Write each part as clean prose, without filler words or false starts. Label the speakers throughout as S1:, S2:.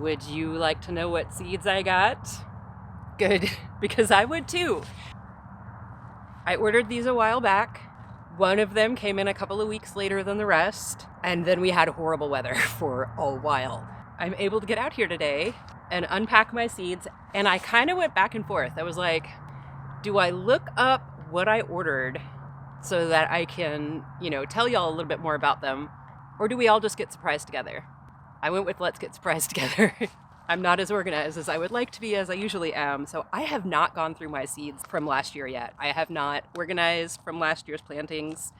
S1: Would you like to know what seeds I got? Good, because I would too. I ordered these a while back. One of them came in a couple of weeks later than the rest, and then we had horrible weather for a while. I'm able to get out here today and unpack my seeds, and I kind of went back and forth. I was like, do I look up what I ordered so that I can, tell y'all a little bit more about them, or do we all just get surprised together? I went with let's get surprised together. I'm not as organized as I would like to be, as I usually am, so I have not gone through my seeds from last year yet. I have not organized from last year's plantings.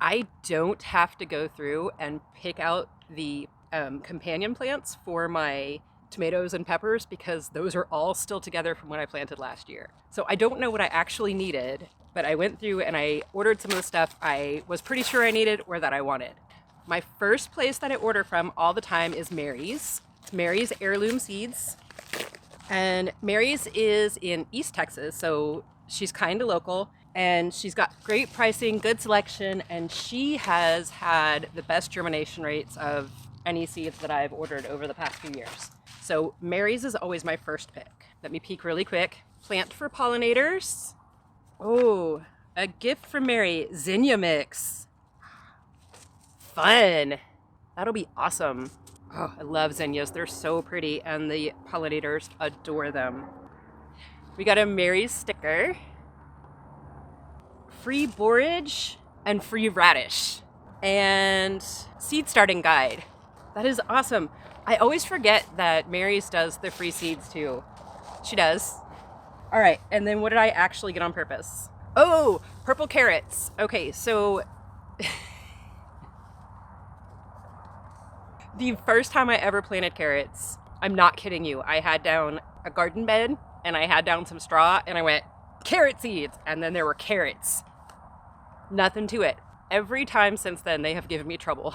S1: I don't have to go through and pick out the companion plants for my tomatoes and peppers because those are all still together from when I planted last year. So I don't know what I actually needed, but I went through and I ordered some of the stuff I was pretty sure I needed or that I wanted. My first place that I order from all the time is Mary's. Mary's Heirloom Seeds. And Mary's is in East Texas, so she's kind of local. And she's got great pricing, good selection, and she has had the best germination rates of any seeds that I've ordered over the past few years. So Mary's is always my first pick. Let me peek really quick. Plant for pollinators. Oh, a gift from Mary, zinnia mix. Fun. That'll be awesome. Oh, I love zinnias. They're so pretty, and the pollinators adore them. We got a Mary's sticker. Free borage and free radish. And seed starting guide. That is awesome. I always forget that Mary's does the free seeds too. She does. All right, and then what did I actually get on purpose? Oh, purple carrots. Okay, so the first time I ever planted carrots, I'm not kidding you, I had down a garden bed and I had down some straw and I went, carrot seeds, and then there were carrots. Nothing to it. Every time since then, they have given me trouble.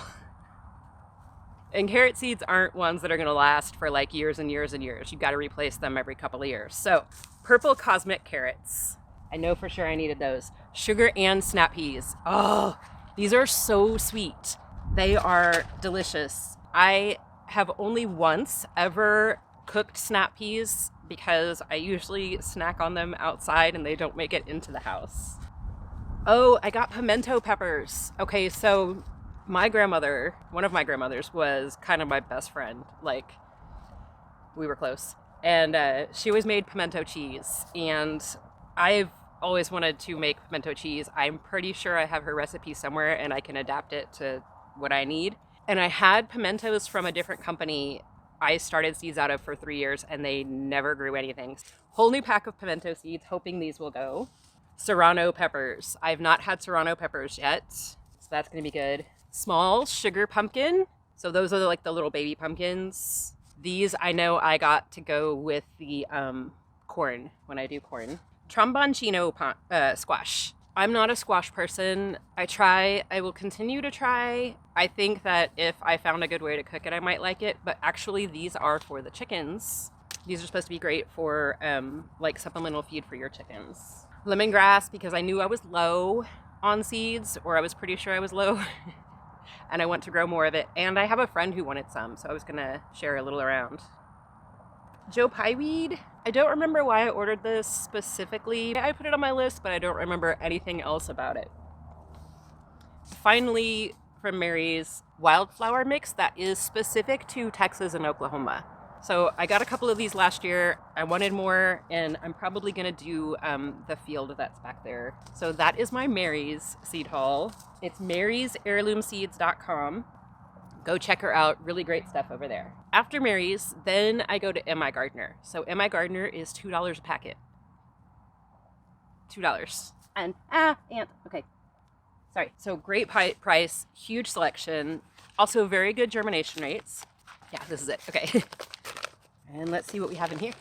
S1: And carrot seeds aren't ones that are gonna last for like years and years and years. You've got to replace them every couple of years. So, purple cosmic carrots. I know for sure I needed those. Sugar and snap peas. Oh, these are so sweet. They are delicious. I have only once ever cooked snap peas because I usually snack on them outside and they don't make it into the house. Oh, I got pimento peppers. Okay, so one of my grandmothers was kind of my best friend. Like, we were close. And she always made pimento cheese. And I've always wanted to make pimento cheese. I'm pretty sure I have her recipe somewhere and I can adapt it to what I need. And I had pimentos from a different company I started seeds out of for 3 years and they never grew anything. Whole new pack of pimento seeds, hoping these will go. Serrano peppers. I've not had serrano peppers yet, so that's gonna be good. Small sugar pumpkin. So those are like the little baby pumpkins. These I know I got to go with the corn when I do corn. Tromboncino squash. I'm not a squash person. I will continue to try. I think that if I found a good way to cook it, I might like it, but actually these are for the chickens. These are supposed to be great for like supplemental feed for your chickens. Lemongrass, because I knew I was low on seeds, or I was pretty sure I was low, and I want to grow more of it. And I have a friend who wanted some, so I was gonna share a little around. Joe Pye weed. I don't remember why I ordered this specifically. I put it on my list, but I don't remember anything else about it. Finally, from Mary's, wildflower mix that is specific to Texas and Oklahoma. So I got a couple of these last year. I wanted more, and I'm probably gonna do the field that's back there. So that is my Mary's seed haul. It's marysheirloomseeds.com. Go check her out. Really great stuff over there. After Mary's, then I go to MIgardener. So MIgardener is $2 a packet. $2. And, okay. Sorry. So great price, huge selection. Also very good germination rates. Yeah, this is it. Okay. And let's see what we have in here.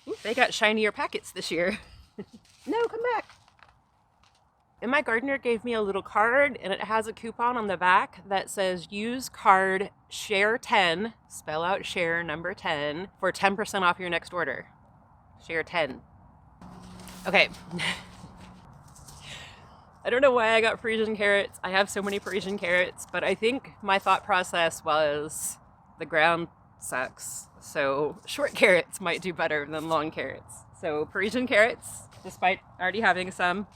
S1: Ooh, they got shinier packets this year. No, come back. MIgardener gave me a little card, and it has a coupon on the back that says use card SHARE10, spell out share number 10, for 10% off your next order. Share 10. Okay. I don't know why I got Parisian carrots. I have so many Parisian carrots, but I think my thought process was the ground sucks. So short carrots might do better than long carrots. So Parisian carrots, despite already having some.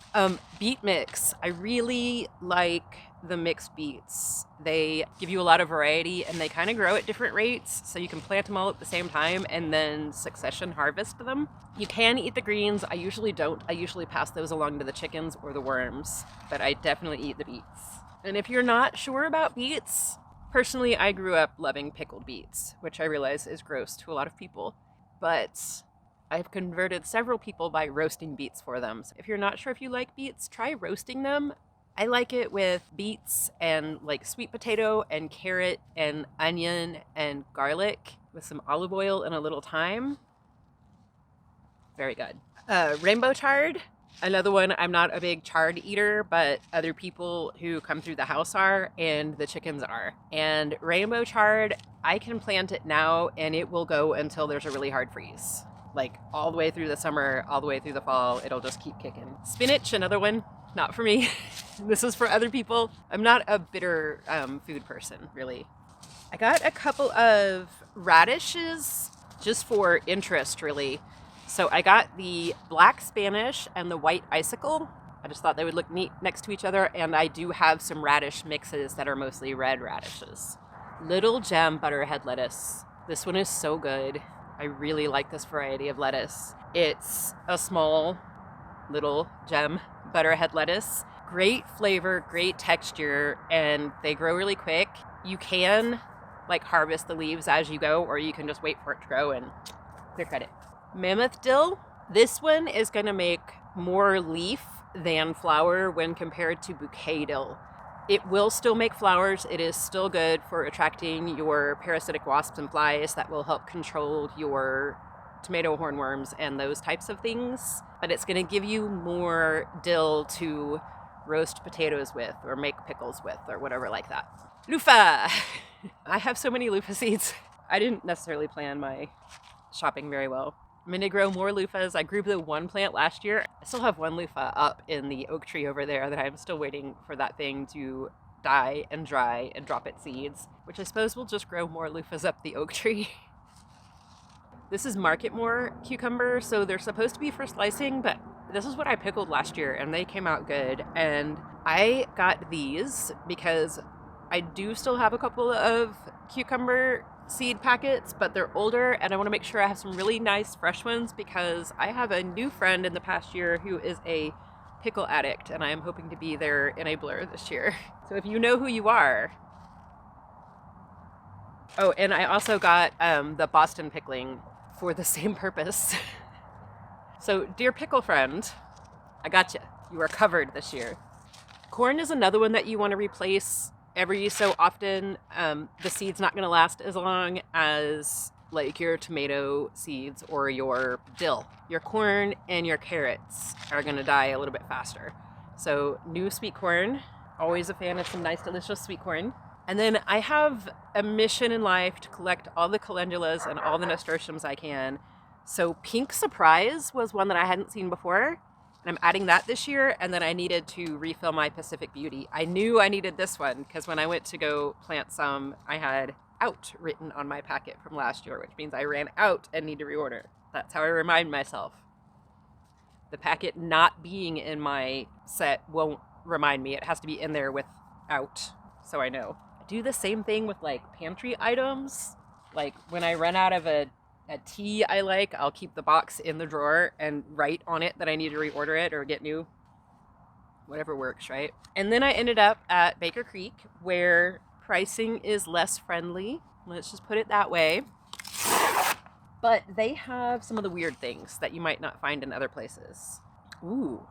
S1: Beet mix. I really like the mixed beets. They give you a lot of variety and they kind of grow at different rates. So you can plant them all at the same time and then succession harvest them. You can eat the greens. I usually don't. I usually pass those along to the chickens or the worms, but I definitely eat the beets. And if you're not sure about beets, personally, I grew up loving pickled beets, which I realize is gross to a lot of people, but I've converted several people by roasting beets for them. So if you're not sure if you like beets, try roasting them. I like it with beets and like sweet potato and carrot and onion and garlic with some olive oil and a little thyme. Very good. Rainbow chard. Another one, I'm not a big chard eater, but other people who come through the house are, and the chickens are. And rainbow chard, I can plant it now and it will go until there's a really hard freeze. Like all the way through the summer, all the way through the fall, it'll just keep kicking. Spinach, another one, not for me. This is for other people. I'm not a bitter food person, really. I got a couple of radishes just for interest, really. So I got the black Spanish and the white icicle. I just thought they would look neat next to each other. And I do have some radish mixes that are mostly red radishes. Little gem butterhead lettuce. This one is so good. I really like this variety of lettuce. It's a small little gem butterhead lettuce. Great flavor, great texture, and they grow really quick. You can like harvest the leaves as you go, or you can just wait for it to grow and clear cut it. Mammoth dill. This one is going to make more leaf than flower when compared to bouquet dill. It will still make flowers. It is still good for attracting your parasitic wasps and flies that will help control your tomato hornworms and those types of things. But it's going to give you more dill to roast potatoes with or make pickles with or whatever like that. Loofah! I have so many loofah seeds. I didn't necessarily plan my shopping very well. I'm going to grow more loofahs. I grew the one plant last year. I still have one loofah up in the oak tree over there that I'm still waiting for that thing to die and dry and drop its seeds, which I suppose will just grow more loofahs up the oak tree. This is Marketmore cucumber, so they're supposed to be for slicing, but this is what I pickled last year and they came out good. And I got these because I do still have a couple of cucumber seed packets, but they're older and I want to make sure I have some really nice fresh ones because I have a new friend in the past year who is a pickle addict and I am hoping to be their enabler this year. So if you know who you are. Oh, and I also got the Boston pickling for the same purpose. So dear pickle friend, I got you. You are covered this year. Corn is another one that you want to replace every so often. The seed's not going to last as long as like your tomato seeds or your dill. Your corn and your carrots are going to die a little bit faster. So new sweet corn, always a fan of some nice delicious sweet corn. And then I have a mission in life to collect all the calendulas and all the nasturtiums I can. So Pink Surprise was one that I hadn't seen before. And I'm adding that this year, and then I needed to refill my Pacific Beauty. I knew I needed this one, because when I went to go plant some, I had out written on my packet from last year, which means I ran out and need to reorder. That's how I remind myself. The packet not being in my set won't remind me. It has to be in there with out, so I know. I do the same thing with like pantry items. Like when I run out of a tea I like, I'll keep the box in the drawer and write on it that I need to reorder it or get new. Whatever works, right? And then I ended up at Baker Creek where pricing is less friendly. Let's just put it that way. But they have some of the weird things that you might not find in other places. Ooh,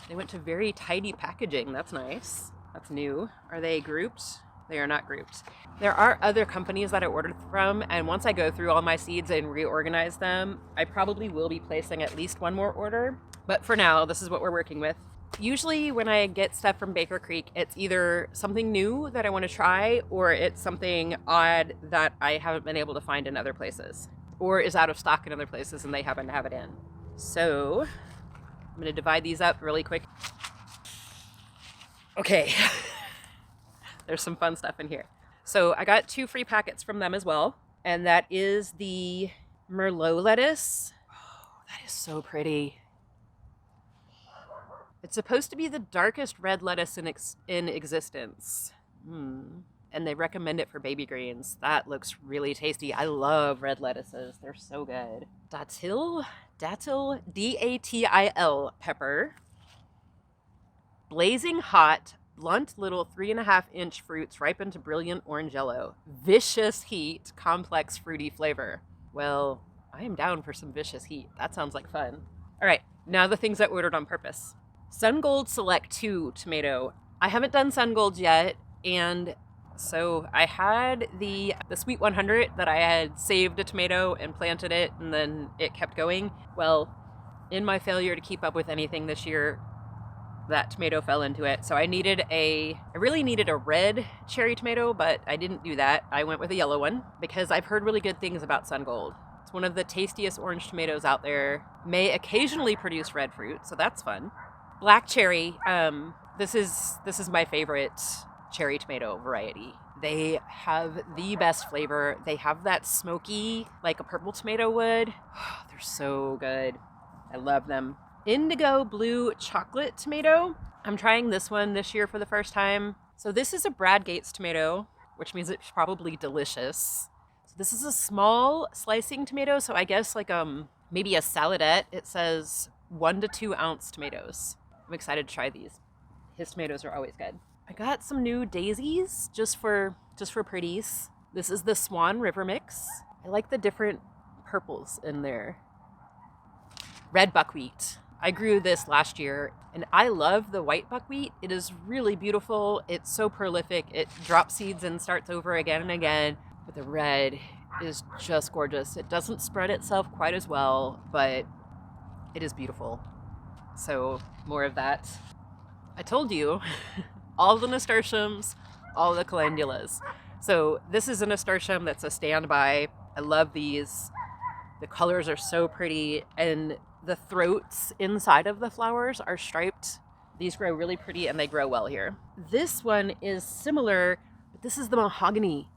S1: they went to very tidy packaging. That's nice. That's new. Are they grouped? They are not grouped. There are other companies that I ordered from, and once I go through all my seeds and reorganize them, I probably will be placing at least one more order. But for now, this is what we're working with. Usually when I get stuff from Baker Creek, it's either something new that I want to try, or it's something odd that I haven't been able to find in other places, or is out of stock in other places and they happen to have it in. So I'm going to divide these up really quick. Okay, there's some fun stuff in here. So I got 2 free packets from them as well. And that is the Merlot lettuce. Oh, that is so pretty. It's supposed to be the darkest red lettuce in existence. And they recommend it for baby greens. That looks really tasty. I love red lettuces. They're so good. Datil, D-A-T-I-L pepper. Blazing hot, blunt little 3.5-inch fruits ripened to brilliant orange yellow. Vicious heat, complex fruity flavor. Well, I am down for some vicious heat. That sounds like fun. All right, now the things I ordered on purpose. Sun Gold Select 2 tomato. I haven't done Sun Gold yet, and so I had the Sweet 100 that I had saved a tomato and planted it, and then it kept going. Well, in my failure to keep up with anything this year, that tomato fell into it. So I really needed a red cherry tomato, but I didn't do that. I went with a yellow one because I've heard really good things about Sun Gold. It's one of the tastiest orange tomatoes out there. May occasionally produce red fruit, so that's fun. Black cherry, this is my favorite cherry tomato variety. They have the best flavor. They have that smoky, like a purple tomato would. Oh, they're so good. I love them. Indigo blue chocolate tomato. I'm trying this one this year for the first time. So this is a Brad Gates tomato, which means it's probably delicious. So this is a small slicing tomato, so I guess like maybe a saladette. It says 1 to 2 ounce tomatoes. I'm excited to try these. His tomatoes are always good. I got some new daisies just for pretties. This is the Swan River mix. I like the different purples in there. Red buckwheat. I grew this last year, and I love the white buckwheat. It is really beautiful. It's so prolific. It drops seeds and starts over again and again. But the red is just gorgeous. It doesn't spread itself quite as well, but it is beautiful. So more of that. I told you, all the nasturtiums, all the calendulas. So this is a nasturtium that's a standby. I love these. The colors are so pretty, and the throats inside of the flowers are striped. These grow really pretty, and they grow well here. This one is similar, but this is the mahogany.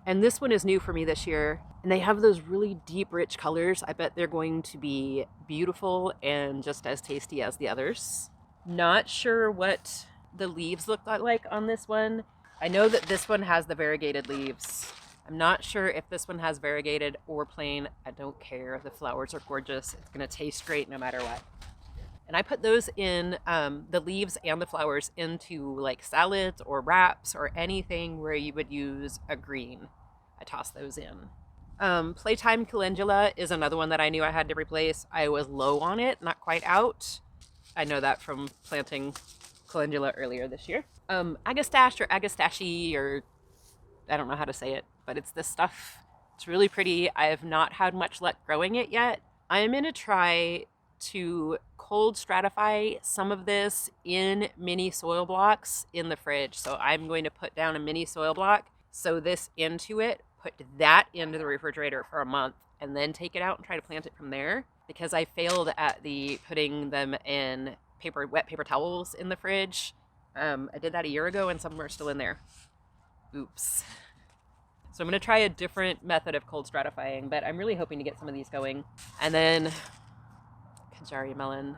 S1: And this one is new for me this year. And they have those really deep, rich colors. I bet they're going to be beautiful and just as tasty as the others. Not sure what the leaves look like on this one. I know that this one has the variegated leaves. I'm not sure if this one has variegated or plain. I don't care. The flowers are gorgeous. It's going to taste great no matter what. And I put those in, the leaves and the flowers, into like salads or wraps or anything where you would use a green. I toss those in. Playtime calendula is another one that I knew I had to replace. I was low on it, not quite out. I know that from planting calendula earlier this year. Agastache or agastache, or I don't know how to say it, but it's this stuff. It's really pretty. I have not had much luck growing it yet. I am going to try to cold stratify some of this in mini soil blocks in the fridge. So I'm going to put down a mini soil block, sow this into it, put that into the refrigerator for a month, and then take it out and try to plant it from there, because I failed at putting them in wet paper towels in the fridge. I did that a year ago and some are still in there. Oops. So I'm going to try a different method of cold stratifying, but I'm really hoping to get some of these going. And then Kajari melon.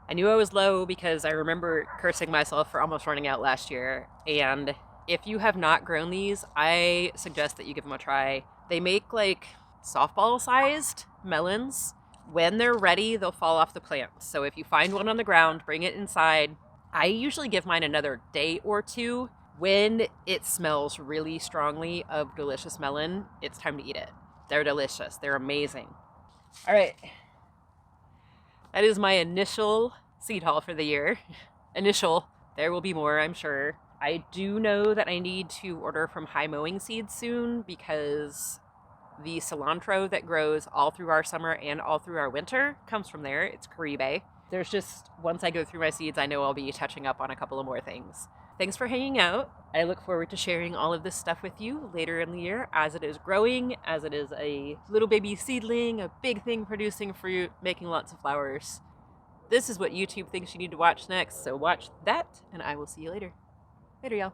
S1: I knew I was low because I remember cursing myself for almost running out last year. And if you have not grown these, I suggest that you give them a try. They make like softball-sized melons. When they're ready, they'll fall off the plant. So if you find one on the ground, bring it inside. I usually give mine another day or two. When it smells really strongly of delicious melon, it's time to eat it. They're delicious. They're amazing. All right. That is my initial seed haul for the year. Initial. There will be more, I'm sure. I do know that I need to order from High Mowing Seeds soon, because the cilantro that grows all through our summer and all through our winter comes from there. It's Caribe. There's just, once I go through my seeds, I know I'll be touching up on a couple of more things. Thanks for hanging out. I look forward to sharing all of this stuff with you later in the year as it is growing, as it is a little baby seedling, a big thing producing fruit, making lots of flowers. This is what YouTube thinks you need to watch next. So watch that, and I will see you later. Later, y'all.